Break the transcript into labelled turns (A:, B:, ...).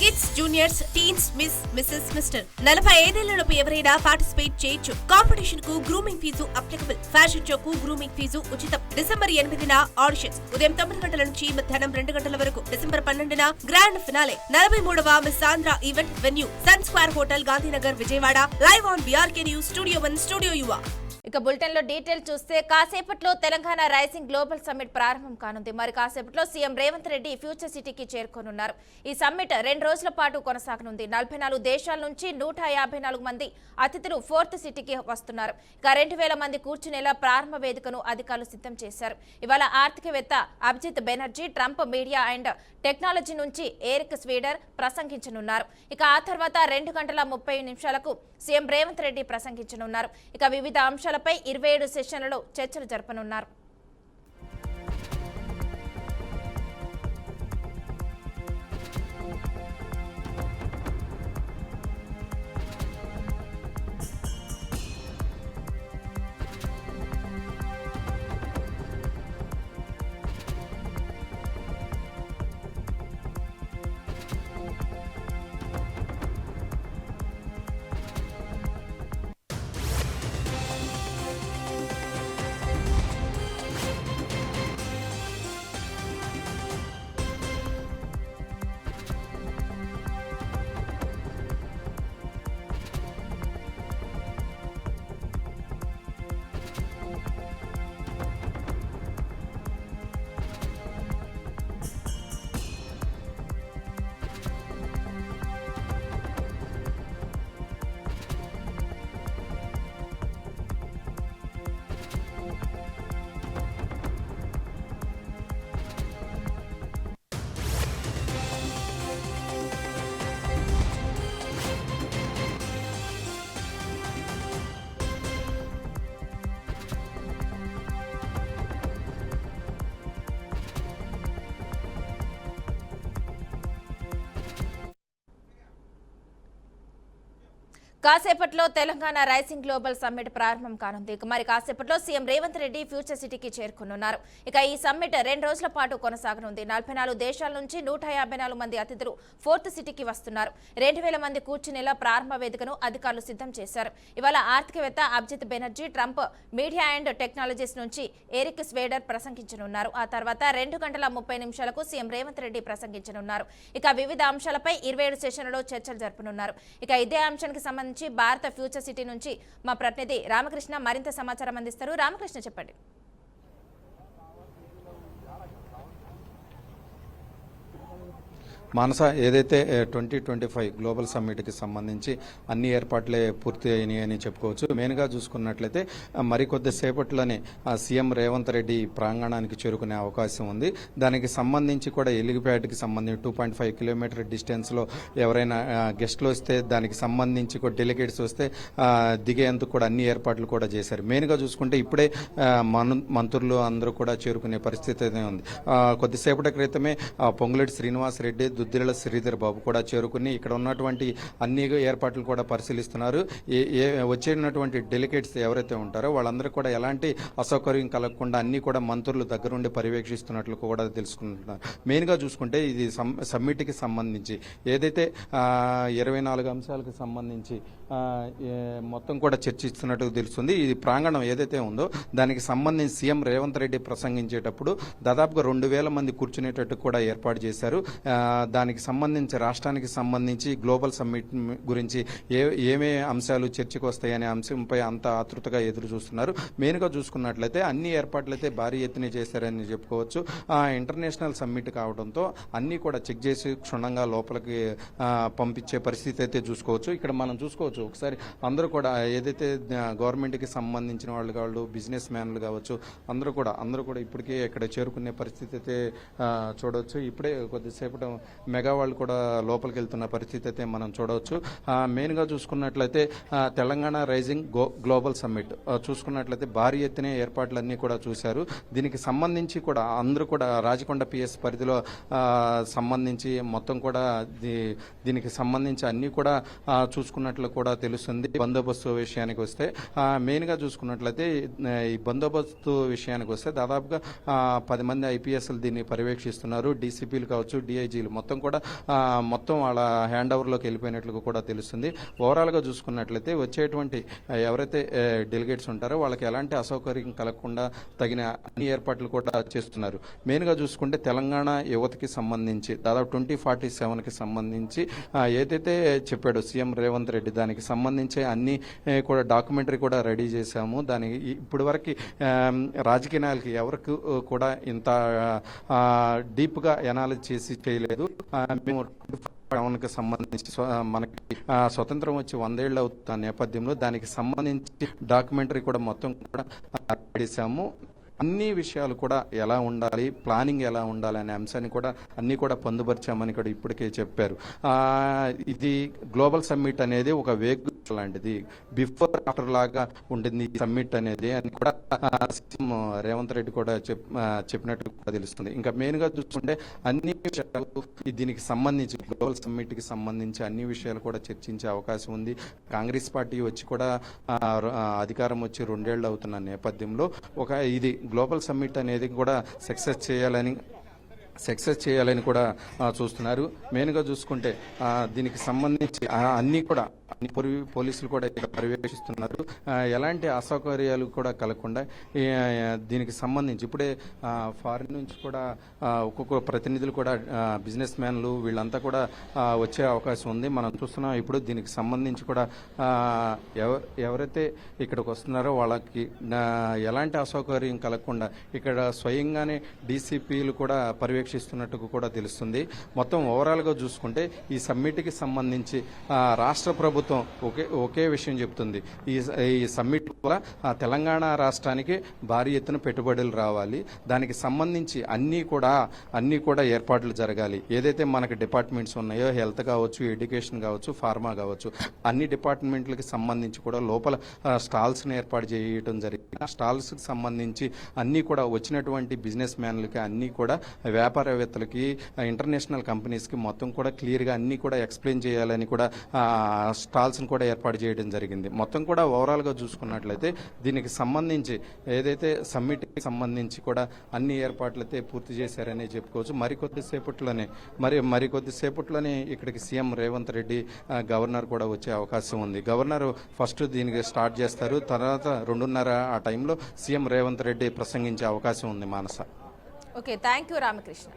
A: Kids, juniors, teens, Mrs, mister 45 ఏళ్లలోపు ఎవరైనా participate చేయొచ్చు. కాంపిటీషన్ కు గ్రూమింగ్ ఫీజు అప్లికబుల్. ఫ్యాషన్ షోకు గ్రూమింగ్ ఫీజు ఉచితం. డిసెంబర్ 8న ఆడిషన్స్. ఉదయం 9 గంటల నుంచి మధ్యాహ్నం 2 గంటల వరకు. డిసెంబర్ 12న గ్రాండ్ ఫినాలే. 43వ Miss Andhra event venue Sun Square hotel, Gandhinagar, Vijayawada. Live on BRK news, studio 1, studio Yuva.
B: ఇక బులెటిన్ లో డీటెయిల్ చూస్తే కాసేపట్లో తెలంగాణ రైజింగ్ గ్లోబల్ సమ్మిట్ ప్రారంభం కానుంది. మరి కాసేపట్లో సీఎం రేవంత్ రెడ్డి ఫ్యూచర్ సిటీకి చేరుకోనున్నారు. ఈ సమ్మిట్ 2 రోజుల పాటు కొనసాగనుంది. 44 దేశాల నుంచి 154 మంది అతిథులు 4th సిటీకి వస్తున్నారు. ఇక 2000 మంది కూర్చునేలా ప్రారంభ వేదికను అధికారులు సిద్ధం చేశారు. ఇవాళ ఆర్థికవేత్త Abhijit Banerjee Trump Media and Technology నుంచి ఎరిక్ స్వీడర్ ప్రసంగించనున్నారు. ఇక ఆ తర్వాత 2 గంటల 30 నిమిషాలకు సీఎం రేవంత్ రెడ్డి ప్రసంగించనున్నారు. ఇక వివిధ అంశాలపై 27 సెషన్లలో చర్చలు జరపనున్నారు. కాసేపట్లో తెలంగాణ రైజింగ్ గ్లోబల్ సమ్మిట్ ప్రారంభం కానుంది. మరి కాసేపట్లో సీఎం రేవంత్ రెడ్డి ఫ్యూచర్ సిటీకి చేరుకున్నారు. ఇక ఈ సమ్మిట్ 2 రోజుల పాటు కొనసాగనుంది. 44 దేశాల నుంచి 154 మంది అతిథులు 4th సిటీకి వస్తున్నారు. 2000 మంది కూర్చునేలా ప్రారంభ వేదికను అధికారులు సిద్ధం చేశారు. ఇవాళ ఆర్థికవేత్త Abhijit Banerjee Trump Media and Technologies నుంచి ఎరిక్ స్వేడర్ ప్రసంగించనున్నారు. ఆ తర్వాత 2 గంటల 30 నిమిషాలకు సీఎం రేవంత్ రెడ్డి ప్రసంగించనున్నారు. ఇక వివిధ అంశాలపై 27 సెషన్లలో చర్చలు జరపనున్నారు. ఇక ఇదే అంశానికి సంబంధించి భారత ఫ్యూచర్ సిటీ నుంచి మా ప్రతినిధి రామకృష్ణ మరింత సమాచారం అందిస్తారు. రామకృష్ణ, చెప్పండి.
C: మానస, ఏదైతే 2025 గ్లోబల్ సమ్మిట్కి సంబంధించి అన్ని ఏర్పాట్లే పూర్తి అయినాయని చెప్పుకోవచ్చు. మెయిన్గా చూసుకున్నట్లయితే మరికొద్దిసేపట్లోనే సీఎం రేవంత్ రెడ్డి ప్రాంగణానికి చేరుకునే అవకాశం ఉంది. దానికి సంబంధించి కూడా ఎలిగిప్యాడ్కి సంబంధించి 2.5 కిలోమీటర్ డిస్టెన్స్లో ఎవరైనా గెస్ట్లు వస్తే దానికి సంబంధించి కూడా డెలిగేట్స్ వస్తే దిగేందుకు కూడా అన్ని ఏర్పాట్లు కూడా చేశారు. మెయిన్గా చూసుకుంటే ఇప్పుడే మంత్రులు అందరూ కూడా చేరుకునే పరిస్థితి ఉంది. కొద్దిసేపటి క్రితమే పొంగులేటి శ్రీనివాసరెడ్డి, దుద్దిళ్ల శ్రీధర్ బాబు కూడా చేరుకుని ఇక్కడ ఉన్నటువంటి అన్ని ఏర్పాట్లు కూడా పరిశీలిస్తున్నారు. వచ్చేటువంటి డెలిగేట్స్ ఎవరైతే ఉంటారో వాళ్ళందరూ కూడా ఎలాంటి అసౌకర్యం కలగకుండా అన్ని కూడా మంత్రులు దగ్గరుండి పర్యవేక్షిస్తున్నట్లు కూడా తెలుసుకుంటున్నారు. మెయిన్గా చూసుకుంటే ఇది సమ్మిట్కి సంబంధించి ఏదైతే 24 అంశాలకు సంబంధించి మొత్తం కూడా చర్చిస్తున్నట్టు తెలుస్తుంది. ఇది ప్రాంగణం ఏదైతే ఉందో దానికి సంబంధించి సీఎం రేవంత్ రెడ్డి ప్రసంగించేటప్పుడు దాదాపుగా 2000 మంది కూర్చునేటట్టు కూడా ఏర్పాటు చేశారు. దానికి సంబంధించి రాష్ట్రానికి సంబంధించి గ్లోబల్ సమ్మిట్ గురించి ఏమే అంశాలు చర్చకు వస్తాయనే అంశంపై అంత ఆతృతగా ఎదురు చూస్తున్నారు. మెయిన్గా చూసుకున్నట్లయితే అన్ని ఏర్పాట్లయితే భారీ ఎత్తున చేశారని చెప్పుకోవచ్చు. ఇంటర్నేషనల్ సమ్మిట్ కావడంతో అన్ని కూడా చెక్ చేసి క్షుణ్ణంగా లోపలికి పంపించే పరిస్థితి అయితే చూసుకోవచ్చు. ఇక్కడ మనం చూసుకోవచ్చు ఒకసారి అందరూ కూడా ఏదైతే గవర్నమెంట్కి సంబంధించిన వాళ్ళు కావచ్చు, బిజినెస్ మ్యాన్లు కావచ్చు, అందరూ కూడా ఇప్పటికే ఇక్కడ చేరుకునే పరిస్థితి అయితే చూడవచ్చు. ఇప్పుడే కొద్దిసేపటి మెగా వాళ్ళు కూడా లోపలికి వెళ్తున్న పరిస్థితి అయితే మనం చూడవచ్చు. మెయిన్గా చూసుకున్నట్లయితే తెలంగాణ రైజింగ్ గ్లోబల్ సమ్మిట్ చూసుకున్నట్లయితే భారీ ఎత్తున ఏర్పాట్లన్నీ కూడా చూశారు. దీనికి సంబంధించి కూడా అందరూ కూడా రాజకొండ పిఎస్ పరిధిలో సంబంధించి మొత్తం కూడా దీనికి సంబంధించి అన్ని కూడా చూసుకున్నట్లు కూడా తెలుస్తుంది. బందోబస్తు విషయానికి వస్తే మెయిన్గా చూసుకున్నట్లయితే ఈ బందోబస్తు విషయానికి వస్తే దాదాపుగా 10 మంది ఐపీఎస్లు దీన్ని పర్యవేక్షిస్తున్నారు. డీసీపీలు కావచ్చు, డిఐజీలు మొత్తం కూడా మొత్తం వాళ్ళ హ్యాండ్ ఓవర్లోకి వెళ్ళిపోయినట్లు కూడా తెలుస్తుంది. ఓవరాల్గా చూసుకున్నట్లయితే వచ్చేటువంటి ఎవరైతే డెలిగేట్స్ ఉంటారో వాళ్ళకి ఎలాంటి అసౌకర్యం కలగకుండా తగిన అన్ని ఏర్పాట్లు కూడా చేస్తున్నారు. మెయిన్గా చూసుకుంటే తెలంగాణ యువతకి సంబంధించి దాదాపు 2047కి సంబంధించి ఏదైతే చెప్పాడో సీఎం రేవంత్ రెడ్డి దానికి సంబంధించి అన్ని కూడా డాక్యుమెంటరీ కూడా రెడీ చేశాము. దానికి ఇప్పటి వరకు రాజకీయ నాయకులకి ఎవరికి కూడా ఇంత డీప్గా ఎనాలిసిస్ చేసి చేయలేదు. మేము కి సంబంధించి మనకి స్వతంత్రం వచ్చి 100 ఏళ్ళు అవుతున్న నేపథ్యంలో దానికి సంబంధించి డాక్యుమెంటరీ కూడా మొత్తం కూడా చేశాము. అన్ని విషయాలు కూడా ఎలా ఉండాలి, ప్లానింగ్ ఎలా ఉండాలి అనే అంశాన్ని కూడా అన్నీ కూడా పొందుపరిచామని కూడా ఇప్పటికే చెప్పారు. ఇది గ్లోబల్ సమ్మిట్ అనేది ఒక వేగ్ లాంటిది, బిఫోర్ ఆఫ్టర్ లాగా ఉంటుంది ఈ సమ్మిట్ అనేది అని కూడా రేవంత్ రెడ్డి కూడా చెప్పినట్టు కూడా తెలుస్తుంది. ఇంకా మెయిన్గా చూసుకుంటే అన్ని విషయాలు దీనికి సంబంధించి గ్లోబల్ సమ్మిట్కి సంబంధించి అన్ని విషయాలు కూడా చర్చించే అవకాశం ఉంది. కాంగ్రెస్ పార్టీ వచ్చి కూడా అధికారం వచ్చి 2 ఏళ్ళు అవుతున్న నేపథ్యంలో ఇది గ్లోబల్ సమ్మిట్ అనేది కూడా సక్సెస్ చేయాలని కూడా చూస్తున్నారు. మెయిన్గా చూసుకుంటే దీనికి సంబంధించి అన్నీ కూడా పోలీసులు కూడా ఇక్కడ పర్యవేక్షిస్తున్నారు. ఎలాంటి అసౌకర్యాలు కూడా కలగకుండా దీనికి సంబంధించి ఇప్పుడే ఫారిన్ నుంచి కూడా ఒక్కొక్క ప్రతినిధులు కూడా బిజినెస్ మ్యాన్లు వీళ్ళంతా కూడా వచ్చే అవకాశం ఉంది. మనం చూస్తున్నాం. ఇప్పుడు దీనికి సంబంధించి కూడా ఎవరైతే ఇక్కడికి వస్తున్నారో వాళ్ళకి ఎలాంటి అసౌకర్యం కలగకుండా ఇక్కడ స్వయంగానే డీసీపీలు కూడా పర్యవేక్షిస్తున్నట్టు కూడా తెలుస్తుంది. మొత్తం ఓవరాల్గా చూసుకుంటే ఈ సమ్మిట్కి సంబంధించి రాష్ట్ర ప్రభుత్వం ఒకే విషయం చెప్తుంది. ఈ సమ్మిట్ వల్ల తెలంగాణ రాష్ట్రానికి భారీ ఎత్తున పెట్టుబడులు రావాలి. దానికి సంబంధించి అన్నీ కూడా ఏర్పాట్లు జరగాలి. ఏదైతే మనకి డిపార్ట్మెంట్స్ ఉన్నాయో, హెల్త్ కావచ్చు, ఎడ్యుకేషన్ కావచ్చు, ఫార్మా కావచ్చు, అన్ని డిపార్ట్మెంట్లకి సంబంధించి కూడా లోపల స్టాల్స్ని ఏర్పాటు చేయడం జరిగింది. ఆ స్టాల్స్కి సంబంధించి అన్నీ కూడా వచ్చినటువంటి బిజినెస్ మ్యాన్లకి, అన్నీ కూడా వ్యాపారవేత్తలకి, ఇంటర్నేషనల్ కంపెనీస్కి మొత్తం కూడా క్లియర్గా అన్నీ కూడా ఎక్స్ప్లెయిన్ చేయాలని కూడా స్టాల్స్ని కూడా ఏర్పాటు చేయడం జరిగింది. మొత్తం కూడా ఓవరాల్గా చూసుకున్నట్లయితే దీనికి సంబంధించి ఏదైతే సమ్మిట్కి సంబంధించి కూడా అన్ని ఏర్పాట్లయితే పూర్తి చేశారని చెప్పుకోవచ్చు. మరికొద్దిసేపట్లోనే ఇక్కడికి సీఎం రేవంత్ రెడ్డి గవర్నర్ కూడా వచ్చే అవకాశం ఉంది. గవర్నర్ ఫస్ట్ దీనికి స్టార్ట్ చేస్తారు. తర్వాత 2:30 ఆ టైంలో సీఎం రేవంత్ రెడ్డి ప్రసంగించే అవకాశం ఉంది. Manasa.
B: Okay, thank you Ramakrishna.